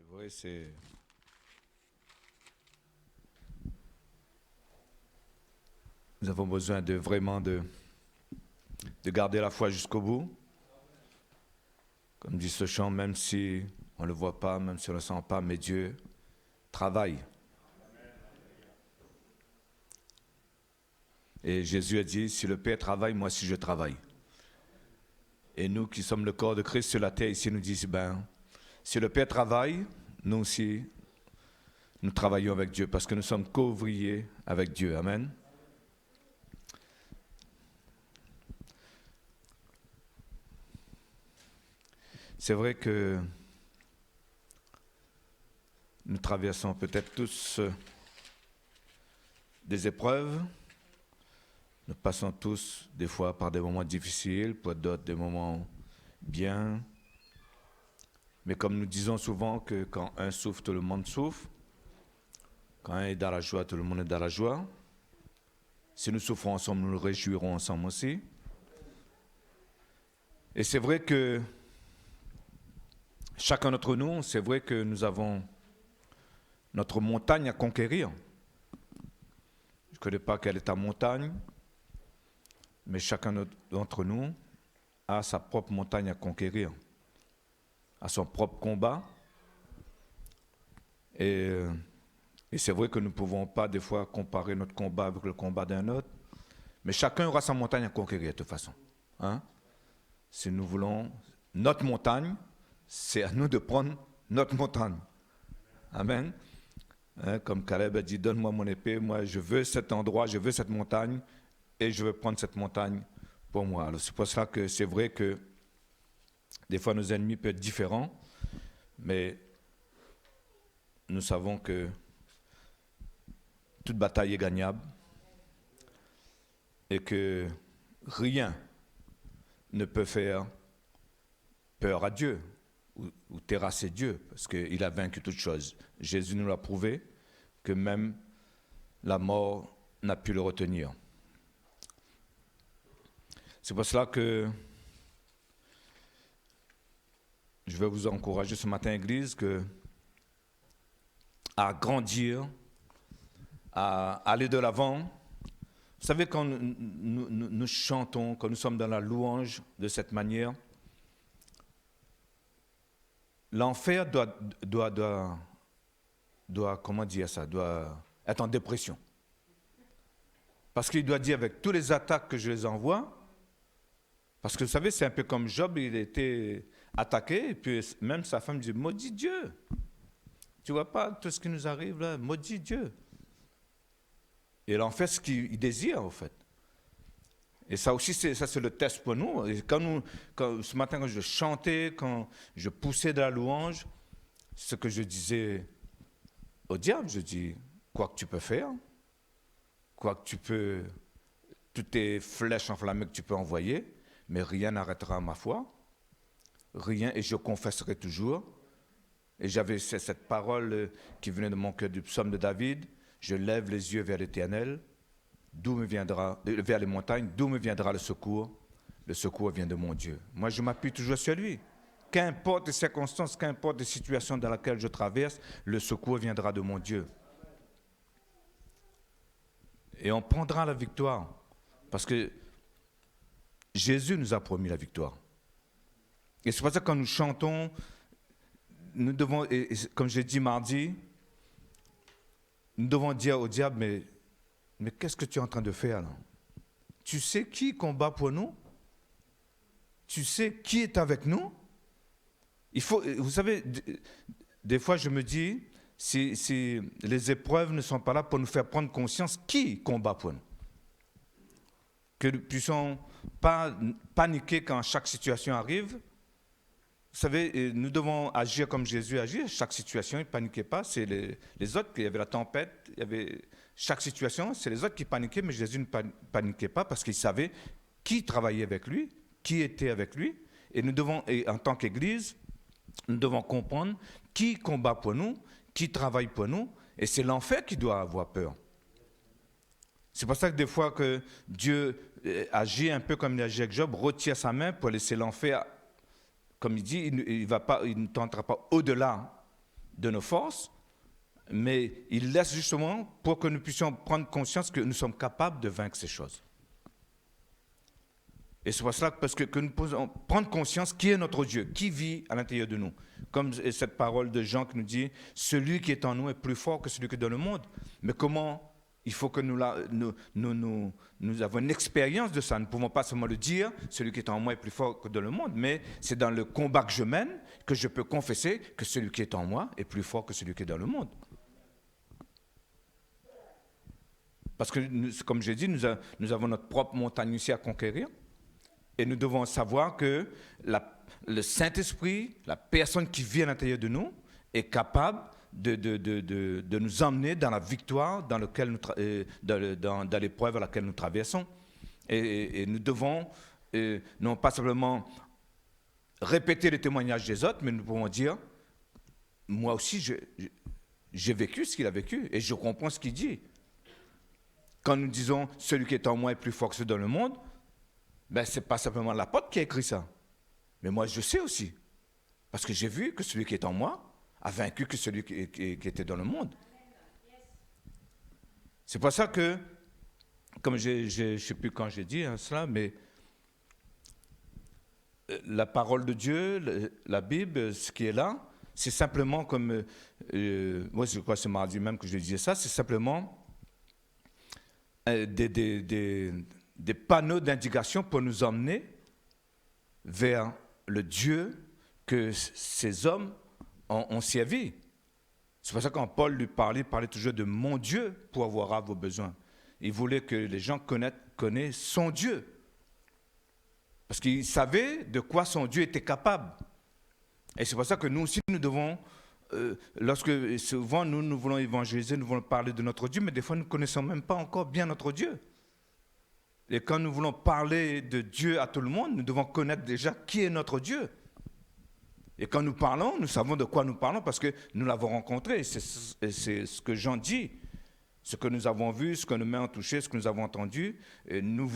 C'est vrai, nous avons besoin de garder la foi jusqu'au bout. Comme dit ce chant, même si on ne le voit pas, même si on ne le sent pas, mais Dieu travaille. Et Jésus a dit, si le Père travaille, moi aussi je travaille. Et nous qui sommes le corps de Christ sur la terre, ici nous disons, si le Père travaille, nous aussi, nous travaillons avec Dieu, parce que nous sommes co-ouvriers avec Dieu. Amen. C'est vrai que nous traversons peut-être tous des épreuves. Nous passons tous des fois par des moments difficiles, pour d'autres des moments bien. Mais comme nous disons souvent que quand un souffre, tout le monde souffre. Quand un est dans la joie, tout le monde est dans la joie. Si nous souffrons ensemble, nous nous réjouirons ensemble aussi. Et c'est vrai que chacun d'entre nous, c'est vrai que nous avons notre montagne à conquérir. Je ne connais pas quelle est ta montagne, mais chacun d'entre nous a sa propre montagne à conquérir, a son propre combat. Et c'est vrai que nous ne pouvons pas des fois comparer notre combat avec le combat d'un autre, mais chacun aura sa montagne à conquérir de toute façon. Hein? Si nous voulons notre montagne, c'est à nous de prendre notre montagne. Amen. Hein, comme Caleb a dit, donne-moi mon épée, moi je veux cet endroit, je veux cette montagne, et je veux prendre cette montagne pour moi. Alors, c'est pour ça que c'est vrai que des fois nos ennemis peuvent être différents, mais nous savons que toute bataille est gagnable et que rien ne peut faire peur à Dieu ou terrasser Dieu, parce qu'il a vaincu toutes choses. Jésus nous l'a prouvé, que même la mort n'a pu le retenir. C'est pour cela que je vais vous encourager ce matin, Église, à grandir, à aller de l'avant. Vous savez, quand nous chantons, quand nous sommes dans la louange de cette manière, l'enfer doit comment dire ça, doit être en dépression. Parce qu'il doit dire avec tous les attaques que je les envoie, parce que vous savez, c'est un peu comme Job, il était attaqué, et puis même sa femme dit, maudit Dieu. Tu vois pas tout ce qui nous arrive là, maudit Dieu. Et l'enfer, ce qu'il désire, en fait. Et ça aussi, c'est le test pour nous. Et ce matin, quand je chantais, quand je poussais de la louange, ce que je disais au diable, je dis, quoi que tu peux faire, quoi que tu peux, toutes tes flèches enflammées que tu peux envoyer, mais rien n'arrêtera ma foi, rien, et je confesserai toujours. Et j'avais cette parole qui venait de mon cœur du psaume de David, je lève les yeux vers l'Éternel, d'où me viendra, vers les montagnes, d'où me viendra le secours vient de mon Dieu. Moi, je m'appuie toujours sur lui. Qu'importe les circonstances, qu'importe les situations dans lesquelles je traverse, le secours viendra de mon Dieu. Et on prendra la victoire, parce que Jésus nous a promis la victoire. Et c'est pour ça que quand nous chantons, nous devons, et comme j'ai dit mardi, nous devons dire au diable, mais qu'est-ce que tu es en train de faire là? Tu sais qui combat pour nous? Tu sais qui est avec nous? Vous savez, des fois je me dis, si les épreuves ne sont pas là pour nous faire prendre conscience qui combat pour nous. Que nous ne puissions pas paniquer quand chaque situation arrive. Vous savez, nous devons agir comme Jésus agit. Chaque situation, il ne paniquait pas. C'est les autres, il y avait la tempête, il y avait chaque situation, c'est les autres qui paniquaient, mais Jésus ne paniquait pas parce qu'il savait qui travaillait avec lui, qui était avec lui. Et nous devons, et en tant qu'Église, nous devons comprendre qui combat pour nous, qui travaille pour nous, et c'est l'enfer qui doit avoir peur. C'est pour ça que des fois que Dieu agit un peu comme il agit avec Job, retire sa main pour laisser l'enfer, comme il dit, il ne tentera pas au-delà de nos forces, mais il laisse justement pour que nous puissions prendre conscience que nous sommes capables de vaincre ces choses. Et c'est pour cela que nous pouvons prendre conscience qui est notre Dieu, qui vit à l'intérieur de nous. Comme cette parole de Jean qui nous dit « Celui qui est en nous est plus fort que celui qui est dans le monde ». Mais comment? Il faut que nous avons une expérience de ça. Nous ne pouvons pas seulement le dire « Celui qui est en moi est plus fort que dans le monde ». Mais c'est dans le combat que je mène que je peux confesser que celui qui est en moi est plus fort que celui qui est dans le monde. Parce que, comme j'ai dit, nous avons notre propre montagne ici à conquérir. Et nous devons savoir que le Saint-Esprit, la personne qui vit à l'intérieur de nous, est capable de nous emmener dans la victoire dans l'épreuve à laquelle nous traversons. Et nous devons non pas simplement répéter les témoignages des autres, mais nous pouvons dire, moi aussi, j'ai vécu ce qu'il a vécu et je comprends ce qu'il dit. Quand nous disons « celui qui est en moi est plus fort que celui dans le monde », ben, ce n'est pas simplement l'apôtre qui a écrit ça. Mais moi, je sais aussi. Parce que j'ai vu que celui qui est en moi a vaincu que celui qui était dans le monde. C'est pour ça que, comme je ne sais plus quand j'ai dit cela, mais la parole de Dieu, la Bible, ce qui est là, c'est simplement comme, moi je crois que c'est mardi même que je disais ça, c'est simplement des panneaux d'indication pour nous emmener vers le Dieu que ces hommes ont servi. C'est pour ça que quand Paul lui parlait, il parlait toujours de mon Dieu pour avoir à vos besoins. Il voulait que les gens connaissent son Dieu. Parce qu'il savait de quoi son Dieu était capable. Et c'est pour ça que nous aussi, nous devons, lorsque souvent nous voulons évangéliser, nous voulons parler de notre Dieu, mais des fois nous ne connaissons même pas encore bien notre Dieu. Et quand nous voulons parler de Dieu à tout le monde, nous devons connaître déjà qui est notre Dieu. Et quand nous parlons, nous savons de quoi nous parlons parce que nous l'avons rencontré. C'est ce que Jean dit. Ce que nous avons vu, ce que nos mains ont touché, ce que nous avons entendu. Et nous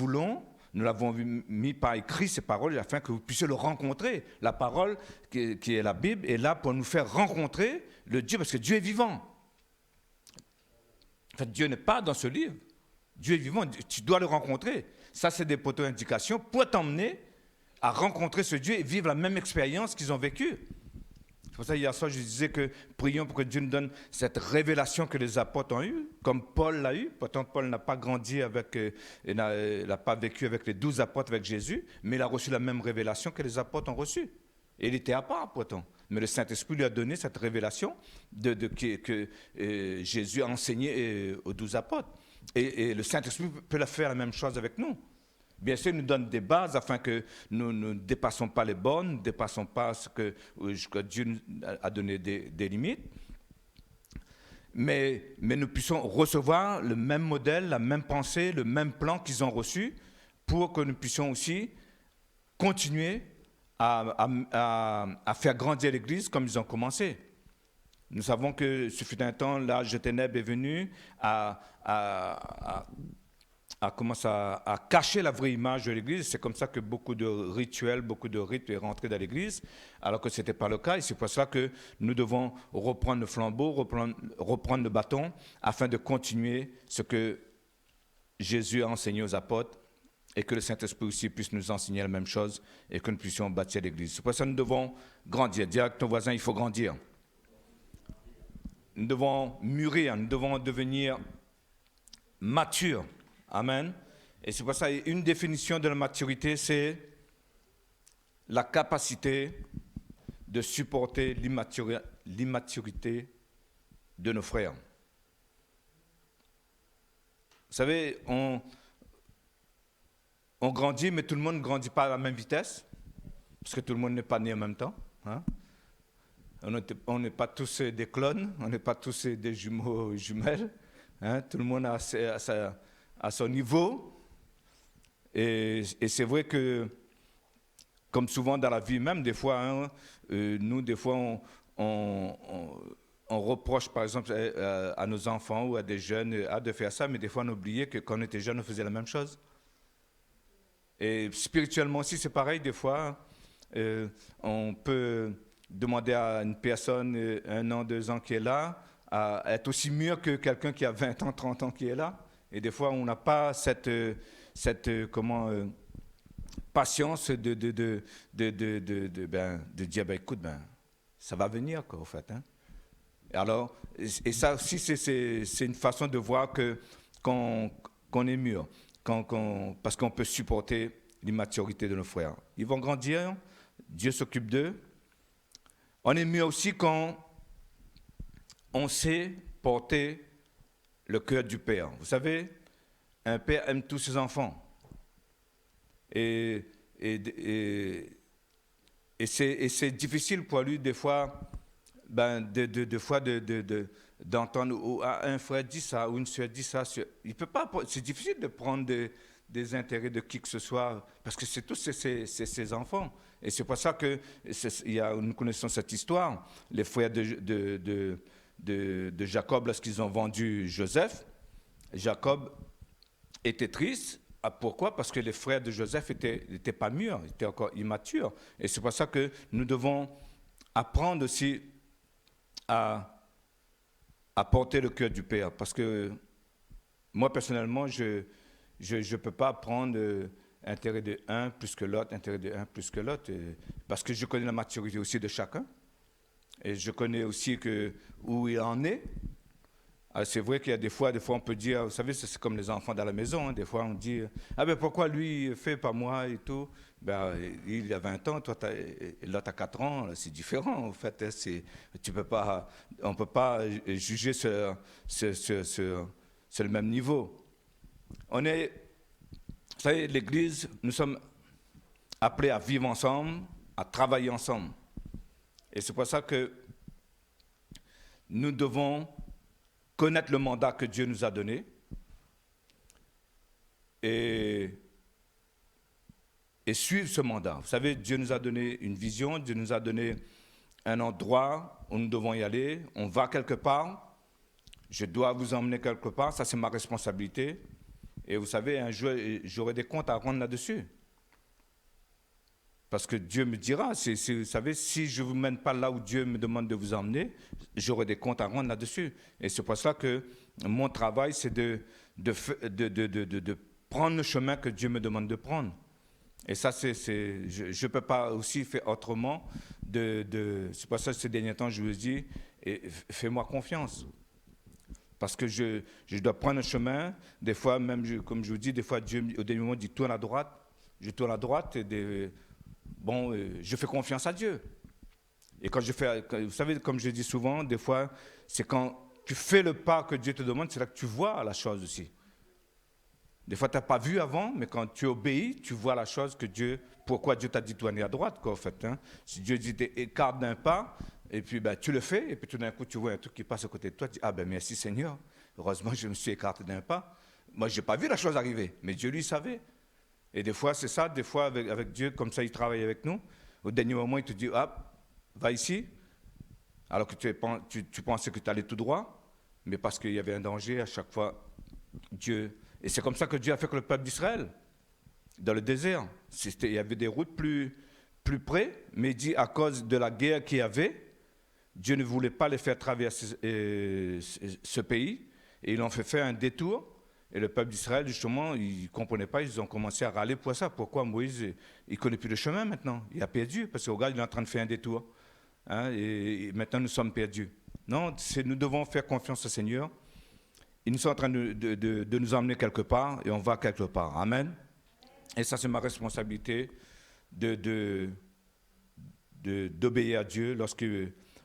l'avons mis par écrit, ces paroles, afin que vous puissiez le rencontrer. La parole, qui est la Bible, est là pour nous faire rencontrer le Dieu, parce que Dieu est vivant. En fait, Dieu n'est pas dans ce livre. Dieu est vivant, tu dois le rencontrer. Ça, c'est des poteaux d'indication pour t'emmener à rencontrer ce Dieu et vivre la même expérience qu'ils ont vécue. C'est pour ça, hier soir, je disais que prions pour que Dieu nous donne cette révélation que les apôtres ont eue, comme Paul l'a eu. Pourtant, Paul n'a pas grandi n'a pas vécu avec les 12 apôtres avec Jésus, mais il a reçu la même révélation que les apôtres ont reçue. Et il était à part, pourtant. Mais le Saint-Esprit lui a donné cette révélation que Jésus a enseigné aux 12 apôtres. Et le Saint-Esprit peut faire la même chose avec nous. Bien sûr, il nous donne des bases afin que nous ne dépassons pas les bornes, ne dépassons pas ce que Dieu nous a donné des limites. Mais nous puissions recevoir le même modèle, la même pensée, le même plan qu'ils ont reçu pour que nous puissions aussi continuer à faire grandir l'Église comme ils ont commencé. Nous savons que ce fut un temps, l'âge de ténèbres est venu à commencer à cacher la vraie image de l'Église. C'est comme ça que beaucoup de rituels, beaucoup de rites est rentré dans l'Église, alors que ce n'était pas le cas. Et c'est pour cela que nous devons reprendre le flambeau, reprendre le bâton, afin de continuer ce que Jésus a enseigné aux apôtres, et que le Saint-Esprit aussi puisse nous enseigner la même chose, et que nous puissions bâtir l'Église. C'est pour ça que nous devons grandir. Dis à ton voisin, il faut grandir. Nous devons mûrir, nous devons devenir matures. Amen. Et c'est pour ça une définition de la maturité, c'est la capacité de supporter l'immaturité de nos frères. Vous savez, on grandit, mais tout le monde ne grandit pas à la même vitesse, parce que tout le monde n'est pas né en même temps. Hein? On n'est pas tous des clones, on n'est pas tous des jumeaux jumelles. Hein? Tout le monde a à son niveau. Et c'est vrai que, comme souvent dans la vie même, des fois, hein, nous, des fois, on reproche, par exemple, à nos enfants ou à des jeunes de faire ça, mais des fois, on oubliait que quand on était jeune, on faisait la même chose. Et spirituellement aussi, c'est pareil, des fois, on peut demander à une personne 1 an, 2 ans qui est là, à être aussi mûr que quelqu'un qui a 20 ans, 30 ans qui est là. Et des fois, on n'a pas patience de dire, ben, écoute, ben, ça va venir, quoi, au fait. Hein. Alors, et ça aussi, c'est une façon de voir qu'on est mûr, parce qu'on peut supporter l'immaturité de nos frères. Ils vont grandir, Dieu s'occupe d'eux. On est mûr aussi quand on sait porter le cœur du Père. Vous savez, un père aime tous ses enfants. Et c'est difficile pour lui, des fois, d'entendre un frère dit ça ou une soeur dit ça. Il peut pas, c'est difficile de prendre des intérêts de qui que ce soit, parce que c'est tous ses enfants. Et c'est pour ça que nous connaissons cette histoire. Les frères de Jacob, lorsqu'ils ont vendu Joseph, Jacob était triste. Pourquoi? Parce que les frères de Joseph n'étaient pas mûrs, étaient encore immatures. Et c'est pour ça que nous devons apprendre aussi à porter le cœur du Père. Parce que moi, personnellement, je ne peux pas prendre intérêt de un plus que l'autre, intérêt de un plus que l'autre, parce que je connais la maturité aussi de chacun. Et je connais aussi où il en est. C'est vrai qu'il y a des fois on peut dire, vous savez, c'est comme les enfants dans la maison, hein, des fois on dit, ah ben pourquoi lui fait pas moi et tout, ben il a 20 ans, toi l'autre a 4 ans, c'est différent en fait, hein, on peut pas juger sur le même niveau. Vous savez, l'Église, nous sommes appelés à vivre ensemble, à travailler ensemble. Et c'est pour ça que nous devons connaître le mandat que Dieu nous a donné et suivre ce mandat. Vous savez, Dieu nous a donné une vision, Dieu nous a donné un endroit où nous devons y aller. On va quelque part, je dois vous emmener quelque part, ça c'est ma responsabilité. Et vous savez, un jour, j'aurai des comptes à rendre là-dessus. Parce que Dieu me dira, vous savez, si je ne vous mène pas là où Dieu me demande de vous emmener, j'aurai des comptes à rendre là-dessus. Et c'est pour ça que mon travail, c'est de prendre le chemin que Dieu me demande de prendre. Et ça, je ne peux pas aussi faire autrement. C'est pour ça que ces derniers temps, je vous dis, fais-moi confiance. Parce que je dois prendre un chemin. Des fois, même, comme je vous dis, des fois, Dieu, au dernier moment, dit tourne à droite. Je tourne à droite et je fais confiance à Dieu. Et vous savez, comme je dis souvent, des fois, c'est quand tu fais le pas que Dieu te demande, c'est là que tu vois la chose aussi. Des fois, tu n'as pas vu avant, mais quand tu obéis, tu vois la chose pourquoi Dieu t'a dit de tourner à droite, quoi, en fait. Hein. Si Dieu dit écarte d'un pas, et puis tu le fais, et puis tout d'un coup, tu vois un truc qui passe à côté de toi, tu dis, ah ben merci Seigneur, heureusement je me suis écarté d'un pas. Moi, je n'ai pas vu la chose arriver, mais Dieu lui savait. Et des fois, c'est ça, des fois, avec Dieu, comme ça, il travaille avec nous. Au dernier moment, il te dit, ah, va ici, alors que tu pensais que tu allais tout droit, mais parce qu'il y avait un danger, à chaque fois, Dieu... Et c'est comme ça que Dieu a fait que le peuple d'Israël, dans le désert, il y avait des routes plus près, mais il dit, à cause de la guerre qu'il y avait, Dieu ne voulait pas les faire traverser ce pays, et ils ont fait faire un détour. Et le peuple d'Israël, justement, ils ne comprenaient pas, ils ont commencé à râler pour ça. Pourquoi Moïse, il ne connaît plus le chemin maintenant? Il a perdu, parce que regarde, il est en train de faire un détour. Hein, et maintenant, nous sommes perdus. Non, nous devons faire confiance au Seigneur. Ils nous sont en train de nous emmener quelque part, et on va quelque part. Amen. Et ça, c'est ma responsabilité d'obéir à Dieu,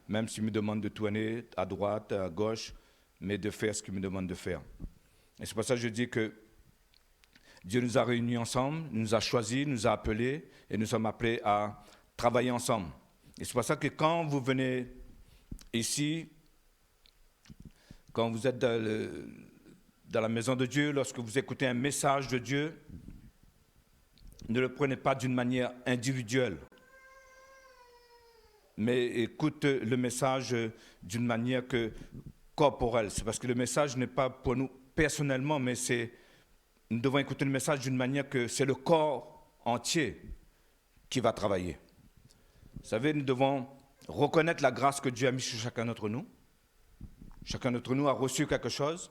même s'il me demande de tourner à droite, à gauche, mais de faire ce qu'il me demande de faire. Et c'est pour ça que je dis que Dieu nous a réunis ensemble, nous a choisis, nous a appelés, et nous sommes appelés à travailler ensemble. Et c'est pour ça que quand vous venez ici, quand vous êtes dans la maison de Dieu, lorsque vous écoutez un message de Dieu, ne le prenez pas d'une manière individuelle, mais écoute le message d'une manière corporelle. C'est parce que le message n'est pas pour nous personnellement, mais nous devons écouter le message d'une manière que c'est le corps entier qui va travailler. Vous savez, nous devons reconnaître la grâce que Dieu a mise sur chacun d'entre nous. Chacun d'entre nous a reçu quelque chose.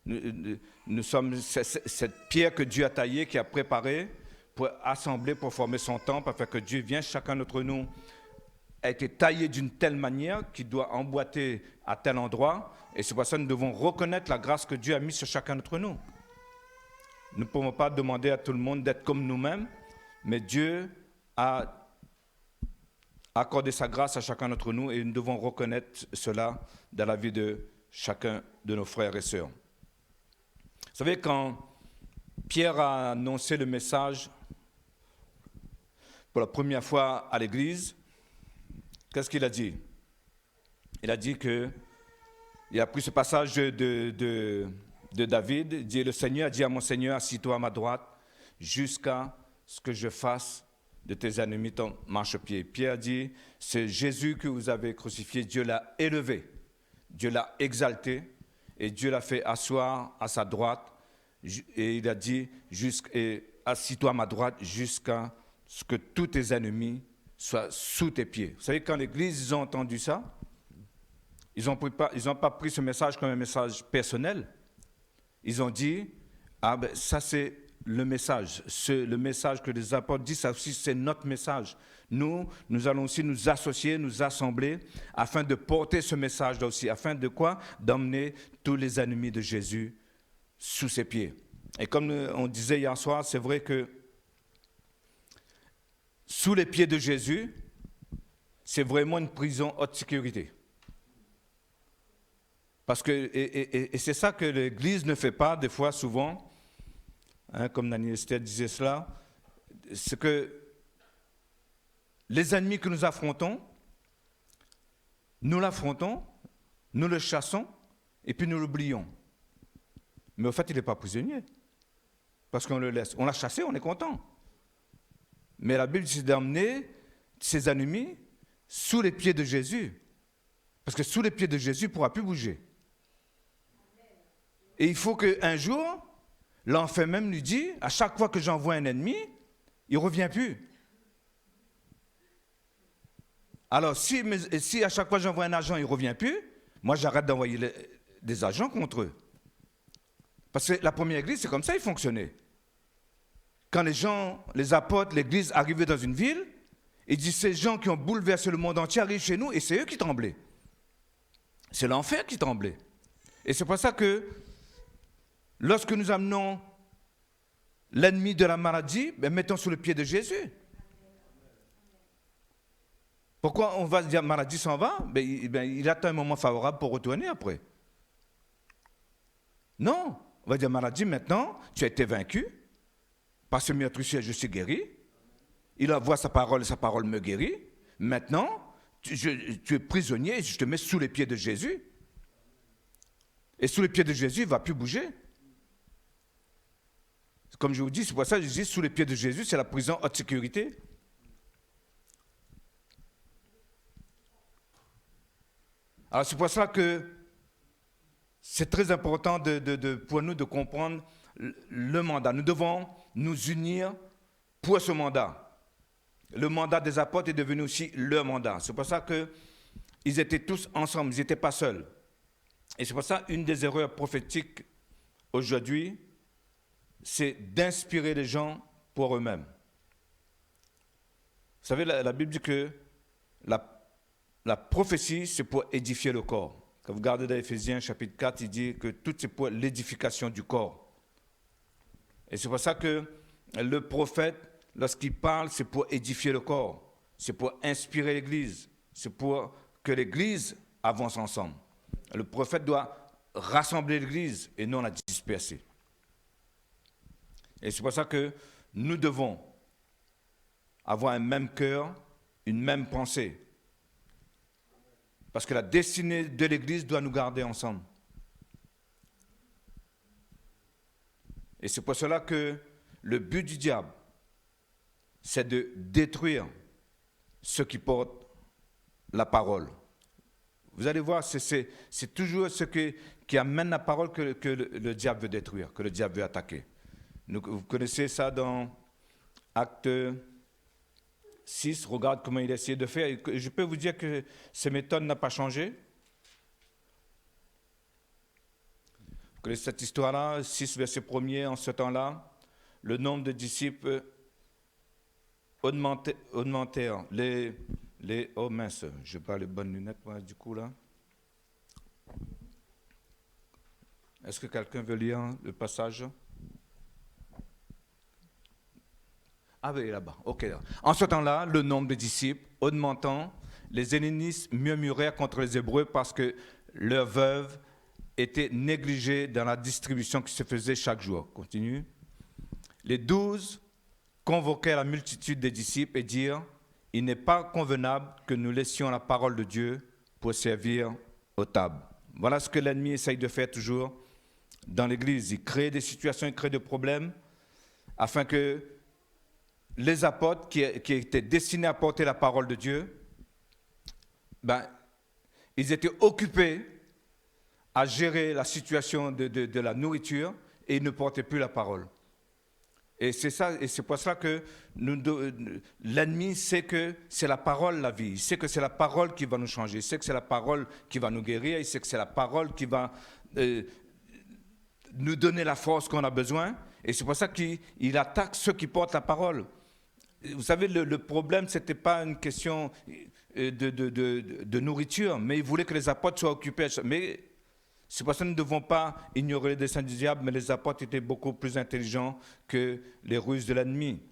Nous sommes cette pierre que Dieu a taillée, qui a préparée pour assembler, pour former son temple, afin que Dieu vienne. Chacun d'entre nous a été taillé d'une telle manière qu'il doit emboîter à tel endroit. Et c'est pour ça que nous devons reconnaître la grâce que Dieu a mise sur chacun d'entre nous. Nous ne pouvons pas demander à tout le monde d'être comme nous-mêmes, mais Dieu a accordé sa grâce à chacun d'entre nous et nous devons reconnaître cela dans la vie de chacun de nos frères et sœurs. Vous savez, quand Pierre a annoncé le message pour la première fois à l'église, qu'est-ce qu'il a dit? Il a dit il a pris ce passage de David, il dit, le Seigneur a dit à mon Seigneur, assis-toi à ma droite, jusqu'à ce que je fasse de tes ennemis ton marchepied. Pierre dit, c'est Jésus que vous avez crucifié, Dieu l'a élevé, Dieu l'a exalté, et Dieu l'a fait asseoir à sa droite, et il a dit, assis-toi à ma droite, jusqu'à ce que tous tes ennemis soient sous tes pieds. Vous savez, quand l'Église, ils ont entendu ça, ils n'ont pas pris ce message comme un message personnel. Ils ont dit, ah ben ça c'est le message. Le message que les apôtres disent, ça aussi c'est notre message. Nous allons aussi nous associer, nous assembler, afin de porter ce message-là aussi. Afin de quoi? D'emmener tous les ennemis de Jésus sous ses pieds. Et comme on disait hier soir, c'est vrai que sous les pieds de Jésus, c'est vraiment une prison haute sécurité. Parce que, et c'est ça que l'Église ne fait pas, des fois, souvent, hein, comme Daniel Esther disait cela, c'est que les ennemis que nous affrontons, nous l'affrontons, nous le chassons, et puis nous l'oublions. Mais au fait, il n'est pas prisonnier, parce qu'on le laisse. On l'a chassé, on est content. Mais la Bible dit d'emmener ses ennemis sous les pieds de Jésus, parce que sous les pieds de Jésus, il ne pourra plus bouger. Et il faut qu'un jour, l'enfer même lui dit, à chaque fois que j'envoie un ennemi, il ne revient plus. Alors, si à chaque fois que j'envoie un agent, il ne revient plus, moi j'arrête d'envoyer des agents contre eux. Parce que la première église, c'est comme ça qu'ils fonctionnaient. Quand les apôtres, l'église arrivaient dans une ville, ils disent, ces gens qui ont bouleversé le monde entier arrivent chez nous, et c'est eux qui tremblaient. C'est l'enfer qui tremblait. Et c'est pour ça que, lorsque nous amenons l'ennemi de la maladie, mettons sous le pied de Jésus. Pourquoi on va dire maladie s'en va? Il attend un moment favorable pour retourner après. Non, on va dire maladie maintenant, tu as été vaincu. Par ce meurtricier, je suis guéri. Il envoie sa parole me guérit. Maintenant, tu es prisonnier et je te mets sous les pieds de Jésus. Et sous les pieds de Jésus, il ne va plus bouger. Comme je vous dis, c'est pour ça que je dis sous les pieds de Jésus, c'est la prison haute sécurité. Alors c'est pour ça que c'est très important pour nous de comprendre le mandat. Nous devons nous unir pour ce mandat. Le mandat des apôtres est devenu aussi leur mandat. C'est pour ça qu'ils étaient tous ensemble, ils n'étaient pas seuls. Et c'est pour ça une des erreurs prophétiques aujourd'hui, c'est d'inspirer les gens pour eux-mêmes. Vous savez, la Bible dit que la prophétie, c'est pour édifier le corps. Quand vous regardez dans Éphésiens chapitre 4, il dit que tout c'est pour l'édification du corps. Et c'est pour ça que le prophète, lorsqu'il parle, c'est pour édifier le corps. C'est pour inspirer l'Église. C'est pour que l'Église avance ensemble. Le prophète doit rassembler l'Église et non la disperser. Et c'est pour ça que nous devons avoir un même cœur, une même pensée. Parce que la destinée de l'Église doit nous garder ensemble. Et c'est pour cela que le but du diable, c'est de détruire ceux qui portent la parole. Vous allez voir, c'est toujours ce qui amène la parole que le diable veut détruire, que le diable veut attaquer. Vous connaissez ça dans Actes 6, regarde comment il a essayé de faire. Et je peux vous dire que ses méthodes n'ont pas changé. Vous connaissez cette histoire-là, 6, verset 1er, en ce temps-là, le nombre de disciples augmentèrent. Oh mince, je n'ai pas les bonnes lunettes, moi, du coup, là. Est-ce que quelqu'un veut lire le passage? Ah oui, là-bas. Ok. En ce temps-là, le nombre de disciples augmentant, les hellénistes murmuraient contre les Hébreux parce que leurs veuves étaient négligées dans la distribution qui se faisait chaque jour. Continue. Les 12 convoquèrent la multitude des disciples et dirent: il n'est pas convenable que nous laissions la parole de Dieu pour servir aux tables. Voilà ce que l'ennemi essaye de faire toujours dans l'Église. Il crée des situations, il crée des problèmes afin que les apôtres qui étaient destinés à porter la parole de Dieu, ils étaient occupés à gérer la situation de la nourriture et ils ne portaient plus la parole. Et c'est ça, et c'est pour cela que l'ennemi sait que c'est la parole la vie. Il sait que c'est la parole qui va nous changer. Il sait que c'est la parole qui va nous guérir. Il sait que c'est la parole qui va nous donner la force qu'on a besoin. Et c'est pour ça qu'il attaque ceux qui portent la parole. Vous savez, le problème, ce n'était pas une question de nourriture, mais il voulait que les apôtres soient occupés. Mais c'est pour ça que nous ne devons pas ignorer les desseins du diable, mais les apôtres étaient beaucoup plus intelligents que les ruses de l'ennemi.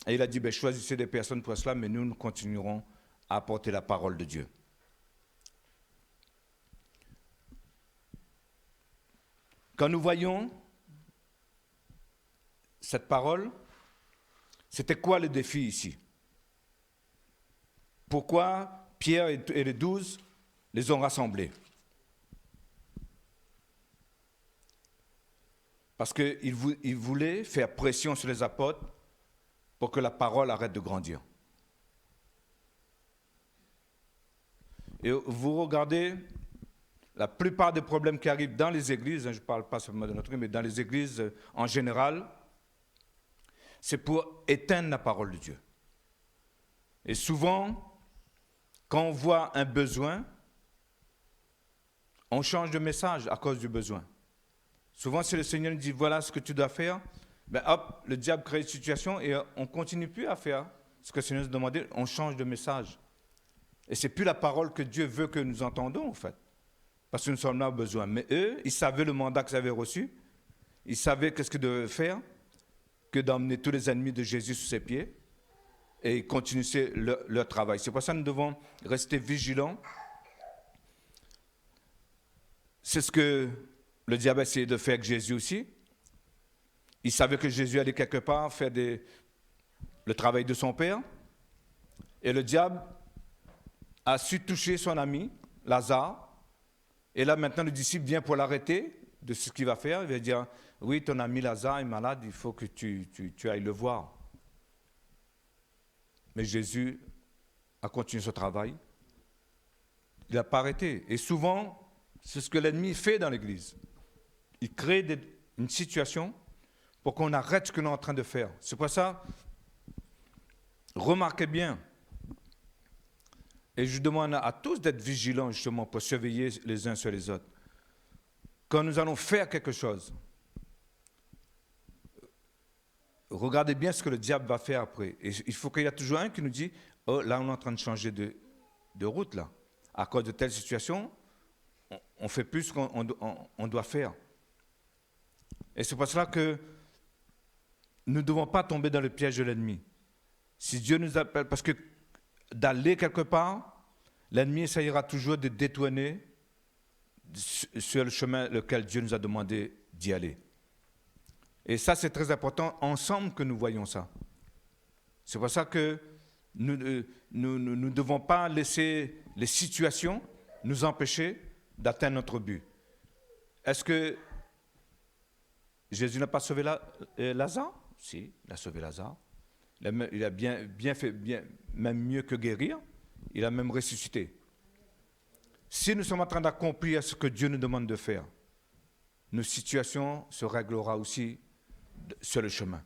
Et il a dit, choisissez des personnes pour cela, mais nous continuerons à apporter la parole de Dieu. Quand nous voyons cette parole, c'était quoi le défi ici? Pourquoi Pierre et les 12 les ont rassemblés? Parce qu'ils voulaient faire pression sur les apôtres pour que la parole arrête de grandir. Et vous regardez, la plupart des problèmes qui arrivent dans les églises, je ne parle pas seulement de notre église, mais dans les églises en général, c'est pour éteindre la parole de Dieu. Et souvent, quand on voit un besoin, on change de message à cause du besoin. Souvent, si le Seigneur nous dit, voilà ce que tu dois faire, hop, le diable crée une situation et on ne continue plus à faire ce que le Seigneur nous a demandé, on change de message. Et ce n'est plus la parole que Dieu veut que nous entendons, en fait. Parce que nous sommes là au besoin. Mais eux, ils savaient le mandat qu'ils avaient reçu, ils savaient qu'est-ce qu'ils devaient faire, que d'emmener tous les ennemis de Jésus sous ses pieds, et ils continuaient leur travail. C'est pour ça que nous devons rester vigilants. C'est ce que le diable a essayé de faire avec Jésus aussi. Il savait que Jésus allait quelque part faire le travail de son Père. Et le diable a su toucher son ami, Lazare. Et là, maintenant, le disciple vient pour l'arrêter de ce qu'il va faire. Il va dire, oui, ton ami Lazare est malade, il faut que tu ailles le voir. Mais Jésus a continué son travail. Il n'a pas arrêté. Et souvent, c'est ce que l'ennemi fait dans l'Église. Il crée une situation pour qu'on arrête ce que nous sommes en train de faire. C'est pour ça, remarquez bien, et je demande à tous d'être vigilants justement pour surveiller les uns sur les autres. Quand nous allons faire quelque chose, regardez bien ce que le diable va faire après. Et il faut qu'il y ait toujours un qui nous dit, oh là on est en train de changer de route là. À cause de telle situation, on fait plus ce qu'on doit faire. Et c'est pour cela que nous ne devons pas tomber dans le piège de l'ennemi. Si Dieu nous appelle, parce que d'aller quelque part, l'ennemi essayera toujours de détourner sur le chemin lequel Dieu nous a demandé d'y aller. Et ça, c'est très important, ensemble que nous voyons ça. C'est pour ça que nous ne devons pas laisser les situations nous empêcher d'atteindre notre but. Est-ce que Jésus n'a pas sauvé Lazare? Si, il a sauvé Lazare. Il a bien fait, même mieux que guérir. Il a même ressuscité. Si nous sommes en train d'accomplir ce que Dieu nous demande de faire, nos situations se régleront aussi sur le chemin.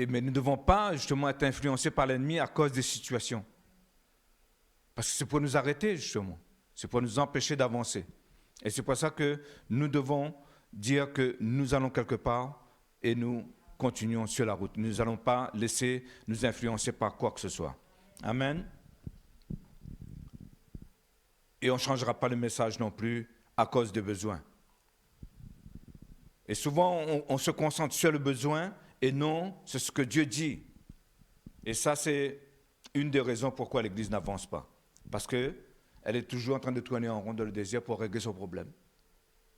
Mais nous ne devons pas justement être influencés par l'ennemi à cause des situations. Parce que c'est pour nous arrêter justement. C'est pour nous empêcher d'avancer. Et c'est pour ça que nous devons dire que nous allons quelque part et nous continuons sur la route. Nous n'allons pas laisser nous influencer par quoi que ce soit. Amen. Et on ne changera pas le message non plus à cause des besoins. Et souvent, on se concentre sur le besoin et non sur ce que Dieu dit. Et ça, c'est une des raisons pourquoi l'Église n'avance pas. Parce qu'elle est toujours en train de tourner en rond dans le désir pour régler son problème.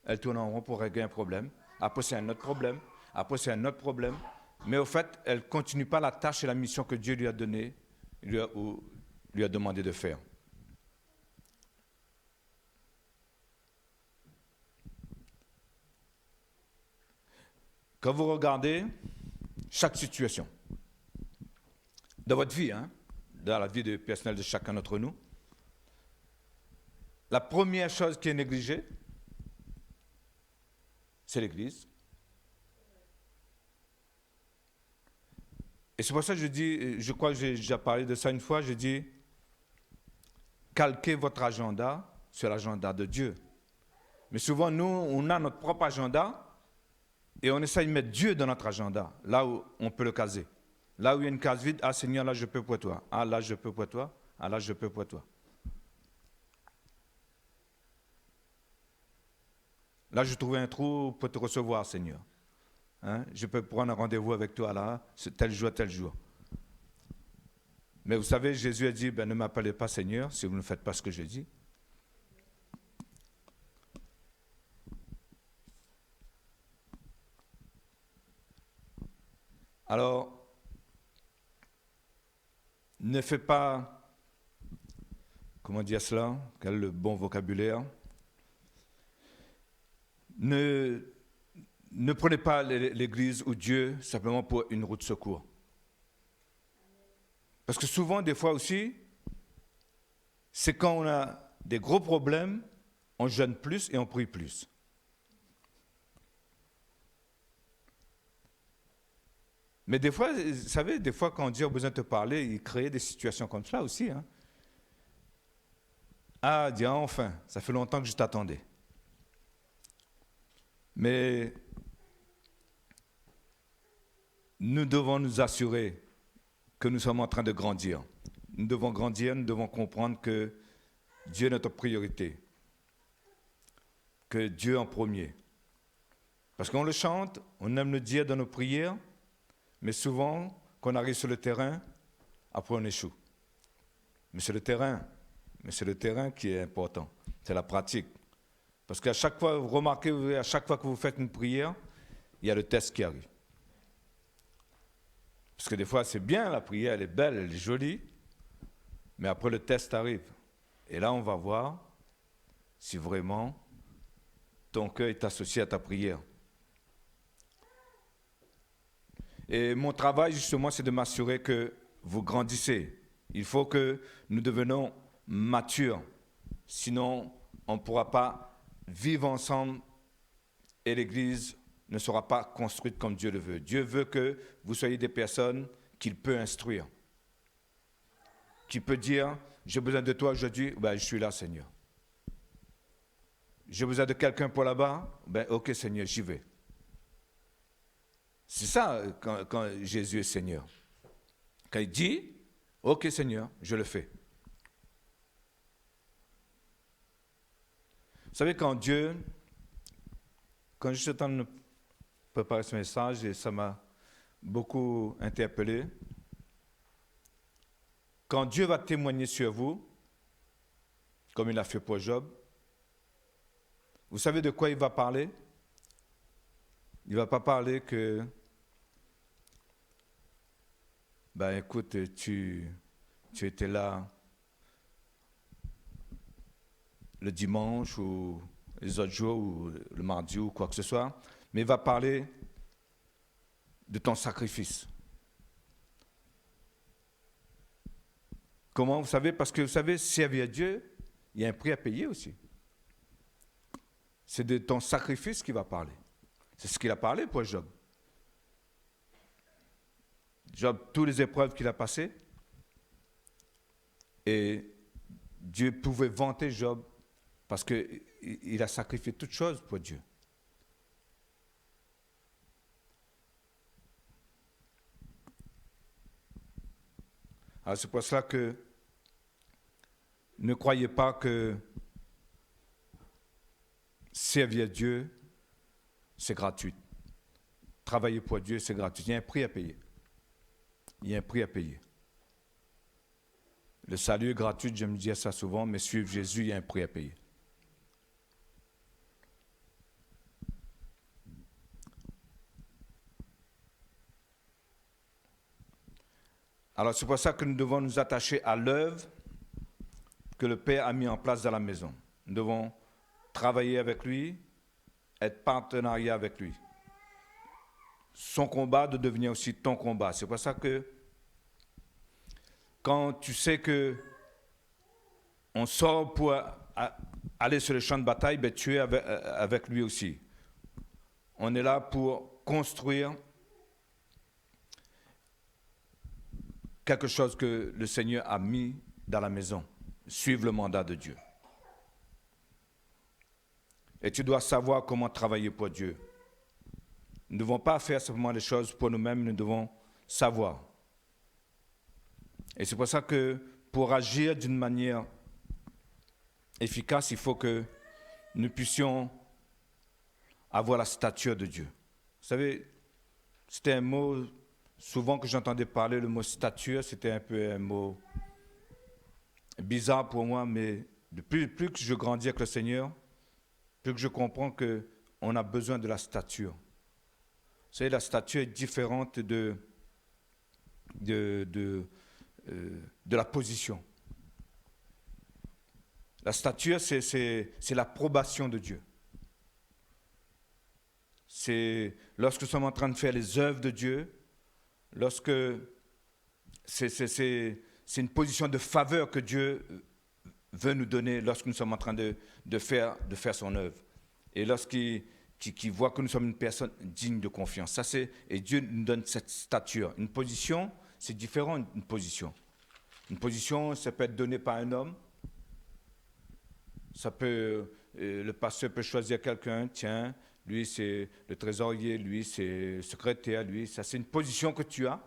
Elle tourne en rond pour régler un problème. Après, c'est un autre problème. Après, c'est un autre problème. Mais au fait, elle ne continue pas la tâche et la mission que Dieu lui a donnée, ou lui a demandé de faire. Quand vous regardez chaque situation, dans votre vie, dans la vie personnelle de chacun d'entre nous, la première chose qui est négligée, c'est l'Église. Et c'est pour ça que je dis, je crois que j'ai déjà parlé de ça une fois, je dis, calquez votre agenda sur l'agenda de Dieu. Mais souvent, nous, on a notre propre agenda et on essaie de mettre Dieu dans notre agenda, là où on peut le caser. Là où il y a une case vide, ah Seigneur, là je peux pour toi. Ah là je peux pour toi. Ah là je peux pour toi. Là je trouve un trou pour te recevoir, Seigneur. Je peux prendre un rendez-vous avec toi là, tel jour, tel jour. Mais vous savez, Jésus a dit, ne m'appelez pas Seigneur si vous ne faites pas ce que je dis. Alors, ne fais pas, comment dire cela, quel est le bon vocabulaire, ne prenez pas l'Église ou Dieu simplement pour une route de secours. Parce que souvent, des fois aussi, c'est quand on a des gros problèmes, on jeûne plus et on prie plus. Mais des fois, vous savez, des fois quand Dieu a besoin de te parler, il crée des situations comme ça aussi. Ah, dis enfin, ça fait longtemps que je t'attendais. Mais nous devons nous assurer que nous sommes en train de grandir. Nous devons grandir, nous devons comprendre que Dieu est notre priorité. Que Dieu en premier. Parce qu'on le chante, on aime le dire dans nos prières, mais souvent, quand on arrive sur le terrain, après on échoue. Mais c'est le terrain qui est important. C'est la pratique. Parce qu'à chaque fois, vous remarquez, à chaque fois que vous faites une prière, il y a le test qui arrive. Parce que des fois, c'est bien, la prière, elle est belle, elle est jolie, mais après le test arrive. Et là, on va voir si vraiment ton cœur est associé à ta prière. Et mon travail, justement, c'est de m'assurer que vous grandissez. Il faut que nous devenions matures. Sinon, on ne pourra pas vivre ensemble et l'Église ne sera pas construite comme Dieu le veut. Dieu veut que vous soyez des personnes qu'il peut instruire. Qui peut dire, j'ai besoin de toi aujourd'hui, je suis là, Seigneur. J'ai besoin de quelqu'un pour là-bas, ok, Seigneur, j'y vais. C'est ça quand Jésus est Seigneur. Quand il dit, ok Seigneur, je le fais. Vous savez, quand je suis en train de préparer ce message, et ça m'a beaucoup interpellé, quand Dieu va témoigner sur vous, comme il a fait pour Job, vous savez de quoi il va parler? Il ne va pas parler que écoute, tu étais là le dimanche ou les autres jours ou le mardi ou quoi que ce soit, mais il va parler de ton sacrifice. Comment vous savez? Parce que vous savez, servir Dieu, il y a un prix à payer aussi. C'est de ton sacrifice qu'il va parler. C'est ce qu'il a parlé pour Job. Job, toutes les épreuves qu'il a passées. Et Dieu pouvait vanter Job parce qu'il a sacrifié toutes choses pour Dieu. Alors c'est pour cela que ne croyez pas que servir Dieu, c'est gratuit. Travailler pour Dieu, c'est gratuit. Il y a un prix à payer. Il y a un prix à payer. Le salut est gratuit, j'aime dire ça souvent, mais suivre Jésus, il y a un prix à payer. Alors c'est pour ça que nous devons nous attacher à l'œuvre que le Père a mis en place dans la maison. Nous devons travailler avec lui, être partenariat avec lui. Son combat doit devenir aussi ton combat. C'est pour ça que quand tu sais que on sort pour aller sur le champ de bataille, ben tu es avec lui aussi. On est là pour construire quelque chose que le Seigneur a mis dans la maison. Suivre le mandat de Dieu. Et tu dois savoir comment travailler pour Dieu. Nous ne devons pas faire simplement les choses pour nous-mêmes, nous devons savoir. Et c'est pour ça que pour agir d'une manière efficace, il faut que nous puissions avoir la stature de Dieu. Vous savez, c'était un mot, souvent que j'entendais parler, le mot stature, c'était un peu un mot bizarre pour moi, mais plus que je grandis avec le Seigneur, plus que je comprends qu'on a besoin de la stature. Vous savez, la stature est différente de la position. La stature, c'est l'approbation de Dieu. C'est lorsque nous sommes en train de faire les œuvres de Dieu, lorsque c'est une position de faveur que Dieu veut nous donner lorsque nous sommes en train de faire son œuvre. Et lorsqu'il voit que nous sommes une personne digne de confiance. Et Dieu nous donne cette stature. Une position, c'est différent d'une position. Une position, ça peut être donné par un homme. Le pasteur peut choisir quelqu'un, tiens, lui c'est le trésorier, lui c'est le secrétaire, lui, ça c'est une position que tu as.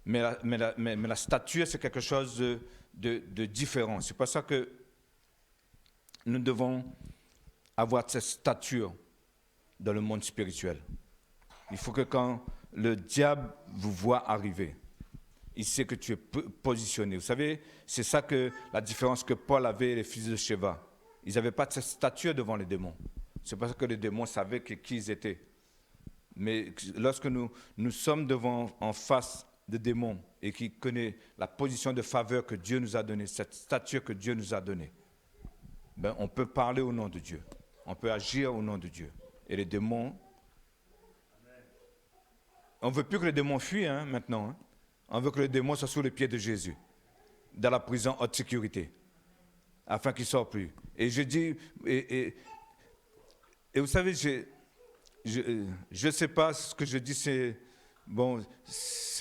Mais la stature, c'est quelque chose de différent. C'est pour ça que nous devons avoir cette stature dans le monde spirituel. Il faut que quand le diable vous voit arriver, il sait que tu es positionné. Vous savez, c'est ça que la différence que Paul avait et les fils de Sheva. Ils n'avaient pas de cette stature devant les démons. C'est parce que les démons savaient qui ils étaient. Mais lorsque nous sommes en face de démons et qui connaissent la position de faveur que Dieu nous a donnée, cette stature que Dieu nous a donnée, ben, on peut parler au nom de Dieu. On peut agir au nom de Dieu. Et les démons, on ne veut plus que les démons fuient maintenant. On veut que les démons soient sous les pieds de Jésus, dans la prison haute sécurité, afin qu'ils ne sortent plus. Et je dis, et vous savez, je ne sais pas ce que je dis, c'est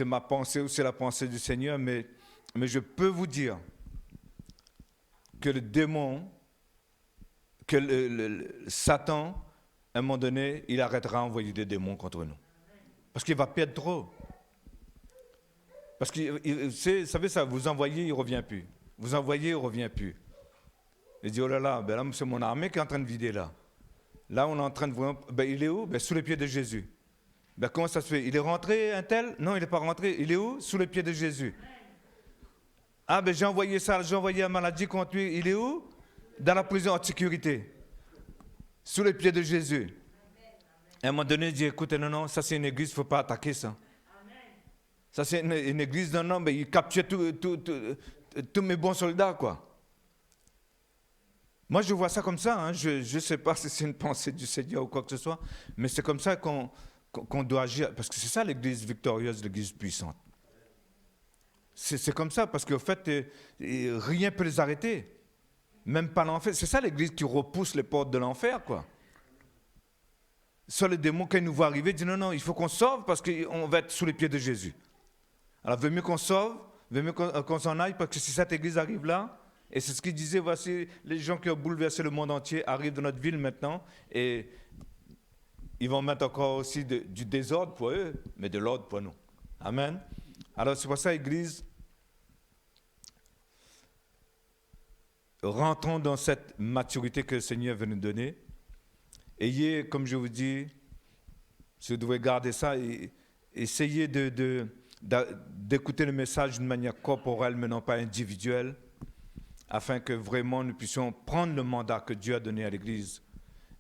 ma pensée ou c'est la pensée du Seigneur, mais je peux vous dire que le démon, que Satan, à un moment donné, il arrêtera d'envoyer des démons contre nous. Parce qu'il va perdre trop. Parce que, vous savez ça, vous envoyez, il ne revient plus. Vous envoyez, il ne revient plus. Il dit, oh là là, là c'est mon armée qui est en train de vider là. Là, on est en train de voir, il est où? Sous les pieds de Jésus. Comment ça se fait? Il est rentré, un tel? Non, il n'est pas rentré. Il est où? Sous les pieds de Jésus. Ah, j'ai envoyé ça, j'ai envoyé la maladie contre lui. Il est où? Dans la prison en sécurité. Sous les pieds de Jésus. À un moment donné, il dit, écoute, non, ça c'est une église, il ne faut pas attaquer ça. Ça c'est une église, non, mais il capture tous mes bons soldats, quoi. Moi, je vois ça comme ça. Je ne sais pas si c'est une pensée du Seigneur ou quoi que ce soit, mais c'est comme ça qu'on doit agir. Parce que c'est ça l'église victorieuse, l'église puissante. C'est comme ça, parce qu'en fait, rien ne peut les arrêter. Même pas l'enfer. C'est ça l'église qui repousse les portes de l'enfer, quoi. Soit le démon, quand il nous voit arriver, dit non, non, il faut qu'on sauve parce qu'on va être sous les pieds de Jésus. Alors, il vaut mieux qu'on sauve, il vaut mieux qu'on s'en aille, parce que si cette église arrive là, et c'est ce qu'il disait, voici les gens qui ont bouleversé le monde entier arrivent dans notre ville maintenant, et ils vont mettre encore aussi du désordre pour eux, mais de l'ordre pour nous. Amen. Alors, c'est pour ça, église, rentrons dans cette maturité que le Seigneur veut nous donner. Ayez, comme je vous dis, si vous devez garder ça, et essayez d'écouter le message d'une manière corporelle, mais non pas individuelle, afin que vraiment nous puissions prendre le mandat que Dieu a donné à l'Église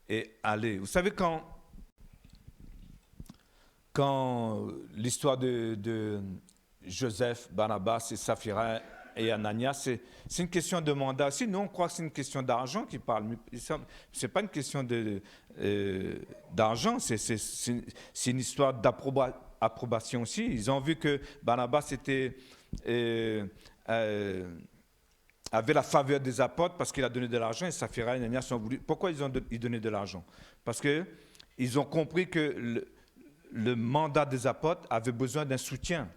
et aller. Vous savez, quand l'histoire de Joseph, Barnabas et Saphira et Ananias, c'est une question de mandat. Si nous, on croit que c'est une question d'argent qui parle, mais ce n'est pas une question d'argent, c'est une histoire d'approbation aussi. Ils ont vu que Barnabas avait la faveur des apôtres parce qu'il a donné de l'argent, et Saphira et Ananias ont voulu. Pourquoi ils ont donné de l'argent? Parce qu'ils ont compris que le mandat des apôtres avait besoin d'un soutien.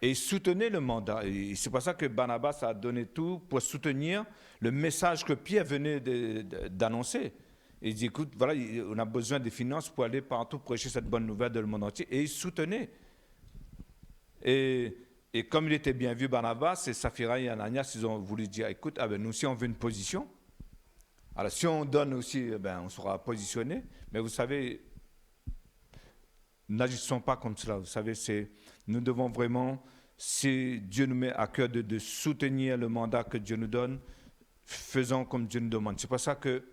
Et ils soutenaient le mandat. Et c'est pour ça que Barnabas a donné tout pour soutenir le message que Pierre venait d'annoncer. Il dit, écoute, voilà, on a besoin des finances pour aller partout prêcher cette bonne nouvelle dans le monde entier. Et il soutenait. Et comme il était bien vu, Barnabas et Saphira et Ananias, ils ont voulu dire, écoute, nous aussi on veut une position. Alors si on donne aussi, on sera positionné. Mais vous savez, n'agissons pas comme cela. Vous savez, nous devons vraiment, si Dieu nous met à cœur de soutenir le mandat que Dieu nous donne, faisons comme Dieu nous demande. C'est pour ça que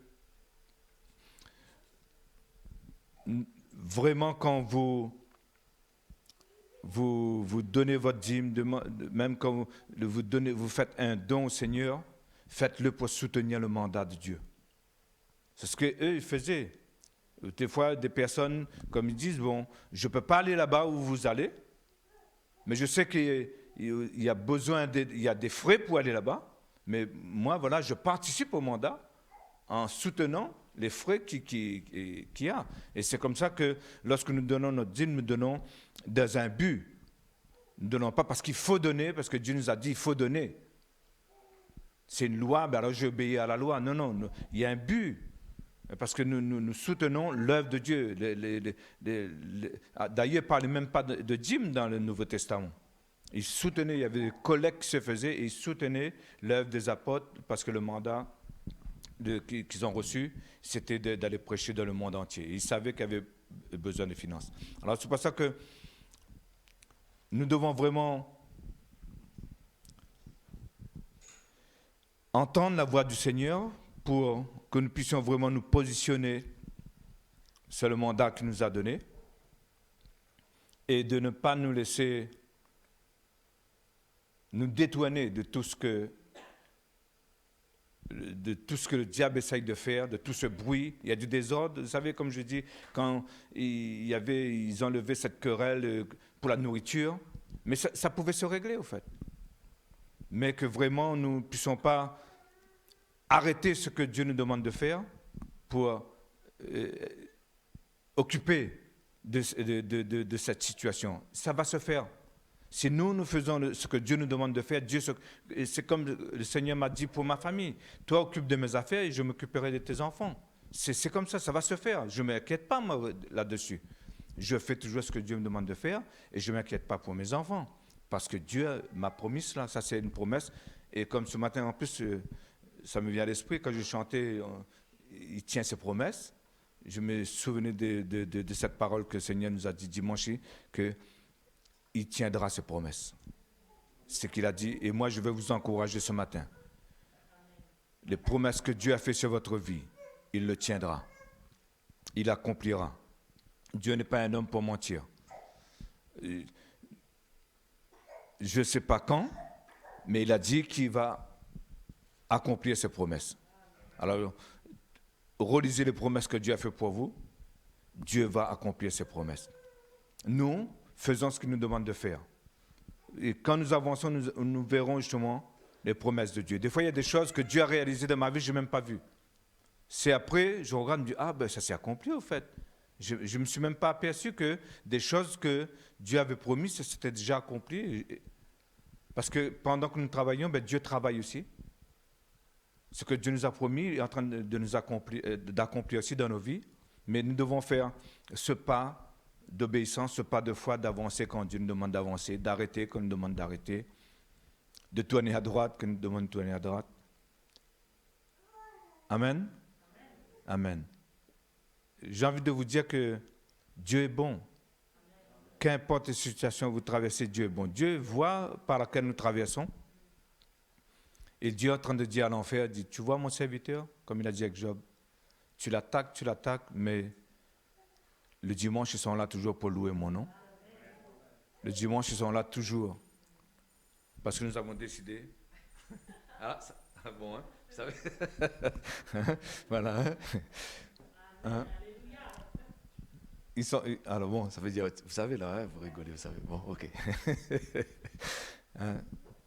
vraiment quand vous donnez votre dîme, même quand vous faites un don au Seigneur, faites-le pour soutenir le mandat de Dieu. C'est ce qu'eux, ils faisaient. Des fois, des personnes, comme ils disent, bon, je ne peux pas aller là-bas où vous allez, mais je sais qu'il y a besoin, il y a des frais pour aller là-bas, mais moi, voilà, je participe au mandat en soutenant les frais qu'il y a. Et c'est comme ça que lorsque nous donnons notre dîme, nous donnons dans un but. Nous ne donnons pas parce qu'il faut donner, parce que Dieu nous a dit qu'il faut donner. C'est une loi, alors j'obéis à la loi. Non, non, il y a un but. Parce que nous soutenons l'œuvre de Dieu. D'ailleurs, il ne parlait même pas de dîme dans le Nouveau Testament. Ils soutenaient, il y avait des collectes qui se faisaient, et ils soutenaient l'œuvre des apôtres, parce que le mandat qu'ils ont reçu, c'était d'aller prêcher dans le monde entier. Ils savaient qu'il y avait besoin de finances. Alors, c'est pour ça que nous devons vraiment entendre la voix du Seigneur pour que nous puissions vraiment nous positionner sur le mandat qu'il nous a donné et de ne pas nous laisser nous détourner de tout ce que le diable essaye de faire, de tout ce bruit. Il y a du désordre. Vous savez, comme je dis, quand ils enlevaient cette querelle pour la nourriture, mais ça pouvait se régler, au fait. Mais que vraiment, nous ne puissions pas arrêter ce que Dieu nous demande de faire pour occuper de cette situation. Ça va se faire. Si nous faisons ce que Dieu nous demande de faire, c'est comme le Seigneur m'a dit pour ma famille. Toi, occupe de mes affaires et je m'occuperai de tes enfants. C'est comme ça va se faire. Je ne m'inquiète pas moi, là-dessus. Je fais toujours ce que Dieu me demande de faire et je ne m'inquiète pas pour mes enfants. Parce que Dieu m'a promis cela. Ça, c'est une promesse. Et comme ce matin, en plus, ça me vient à l'esprit, quand je chantais, il tient ses promesses. Je me souvenais de cette parole que le Seigneur nous a dit dimanche, qu'il tiendra ses promesses. C'est ce qu'il a dit. Et moi, je vais vous encourager ce matin. Les promesses que Dieu a faites sur votre vie, il le tiendra. Il accomplira. Dieu n'est pas un homme pour mentir. Je ne sais pas quand, mais il a dit qu'il va accomplir ses promesses. Alors, relisez les promesses que Dieu a faites pour vous. Dieu va accomplir ses promesses. Nous, faisons ce qu'il nous demande de faire. Et quand nous avançons, nous verrons justement les promesses de Dieu. Des fois, il y a des choses que Dieu a réalisées dans ma vie, je n'ai même pas vues. C'est après, je regarde et me dis, ah ben ça s'est accompli au fait. Je ne me suis même pas aperçu que des choses que Dieu avait promis, ça s'était déjà accompli. Parce que pendant que nous travaillons, ben, Dieu travaille aussi. Ce que Dieu nous a promis est en train de nous d'accomplir aussi dans nos vies. Mais nous devons faire ce pas d'obéissance, ce pas de foi, d'avancer quand Dieu nous demande d'avancer, d'arrêter quand il nous demande d'arrêter, de tourner à droite quand il nous demande de tourner à droite. Amen. Amen. J'ai envie de vous dire que Dieu est bon. Qu'importe les situations que vous traversez, Dieu est bon. Dieu voit par laquelle nous traversons. Et Dieu est en train de dire à l'enfer, dit, tu vois mon serviteur, comme il a dit avec Job, tu l'attaques, mais le dimanche, ils sont là toujours pour louer mon nom. Le dimanche, ils sont là toujours. Parce que nous avons décidé. Ah, ça, bon, hein, vous savez. Voilà. Hein? Ils sont, alors bon, ça veut dire, vous savez là, hein, vous rigolez, vous savez. Bon, ok. Hein?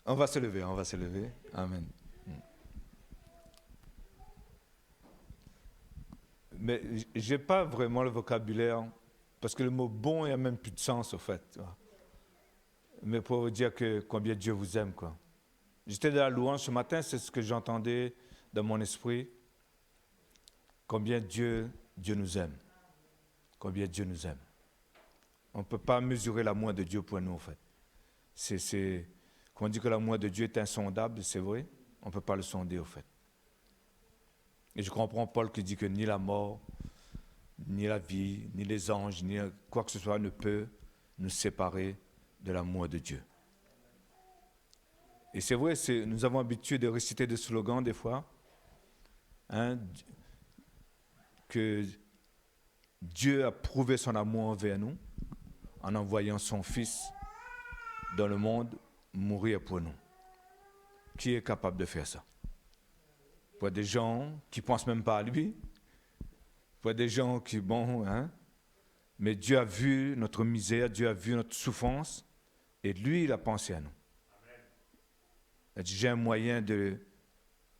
On va se lever. Amen. Mais je n'ai pas vraiment le vocabulaire, parce que le mot bon n'a même plus de sens, au fait. Mais pour vous dire que combien Dieu vous aime, quoi. J'étais dans la louange ce matin, c'est ce que j'entendais dans mon esprit. Combien Dieu nous aime. Combien Dieu nous aime. On ne peut pas mesurer l'amour de Dieu pour nous, en fait. Quand on dit que l'amour de Dieu est insondable, c'est vrai, on ne peut pas le sonder, au fait. Et je comprends Paul qui dit que ni la mort, ni la vie, ni les anges, ni quoi que ce soit ne peut nous séparer de l'amour de Dieu. Et c'est vrai, nous avons l'habitude de réciter des slogans des fois, hein, que Dieu a prouvé son amour envers nous en envoyant son Fils dans le monde mourir pour nous. Qui est capable de faire ça? Pour des gens qui ne pensent même pas à lui, pour des gens qui, bon, hein, mais Dieu a vu notre misère, Dieu a vu notre souffrance, et lui, il a pensé à nous. Il a dit, j'ai un moyen de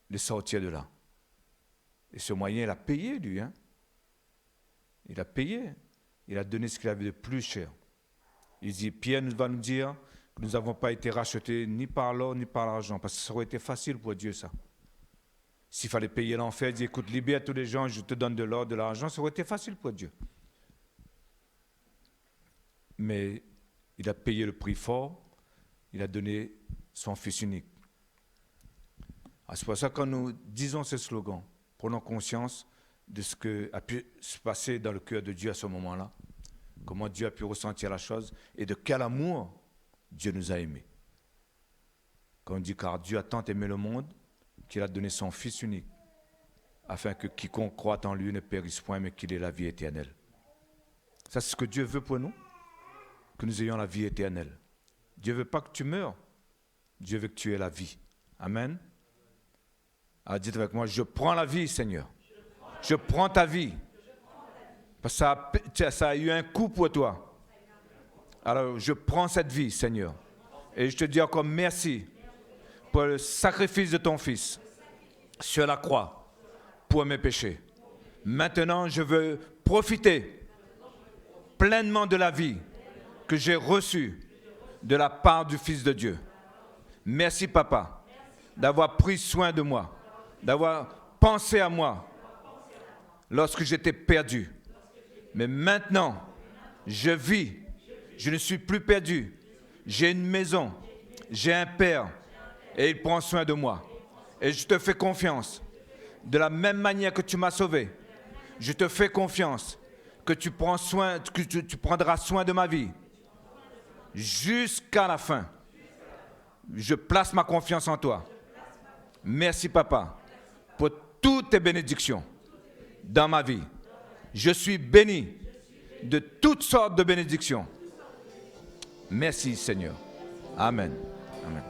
les sortir de là. Et ce moyen, il a payé, lui. Hein. Il a payé. Il a donné ce qu'il avait de plus cher. Il dit, Pierre va nous dire que nous n'avons pas été rachetés ni par l'or, ni par l'argent, parce que ça aurait été facile pour Dieu, ça. S'il fallait payer l'enfer, il dit, écoute, libère tous les gens, je te donne de l'or, de l'argent, ça aurait été facile pour Dieu. Mais il a payé le prix fort, il a donné son Fils unique. Alors, c'est pour ça que quand nous disons ce slogan, prenons conscience de ce qui a pu se passer dans le cœur de Dieu à ce moment-là, comment Dieu a pu ressentir la chose et de quel amour Dieu nous a aimés. Quand on dit, car Dieu a tant aimé le monde, qu'il a donné son Fils unique, afin que quiconque croit en lui ne périsse point, mais qu'il ait la vie éternelle. Ça, c'est ce que Dieu veut pour nous, que nous ayons la vie éternelle. Dieu ne veut pas que tu meurs, Dieu veut que tu aies la vie. Amen. Alors dites avec moi, je prends la vie, Seigneur. Je prends ta vie. Parce que ça a eu un coût pour toi. Alors, je prends cette vie, Seigneur. Et je te dis encore merci pour le sacrifice de ton Fils sur la croix pour mes péchés. Maintenant, je veux profiter pleinement de la vie que j'ai reçue de la part du Fils de Dieu. Merci, Papa, d'avoir pris soin de moi, d'avoir pensé à moi lorsque j'étais perdu. Mais maintenant, je vis, je ne suis plus perdu. J'ai une maison, j'ai un Père, et il prend soin de moi. Et je te fais confiance. De la même manière que tu m'as sauvé, je te fais confiance que tu prendras soin de ma vie jusqu'à la fin. Je place ma confiance en toi. Merci, Papa, pour toutes tes bénédictions dans ma vie. Je suis béni de toutes sortes de bénédictions. Merci, Seigneur. Amen. Amen.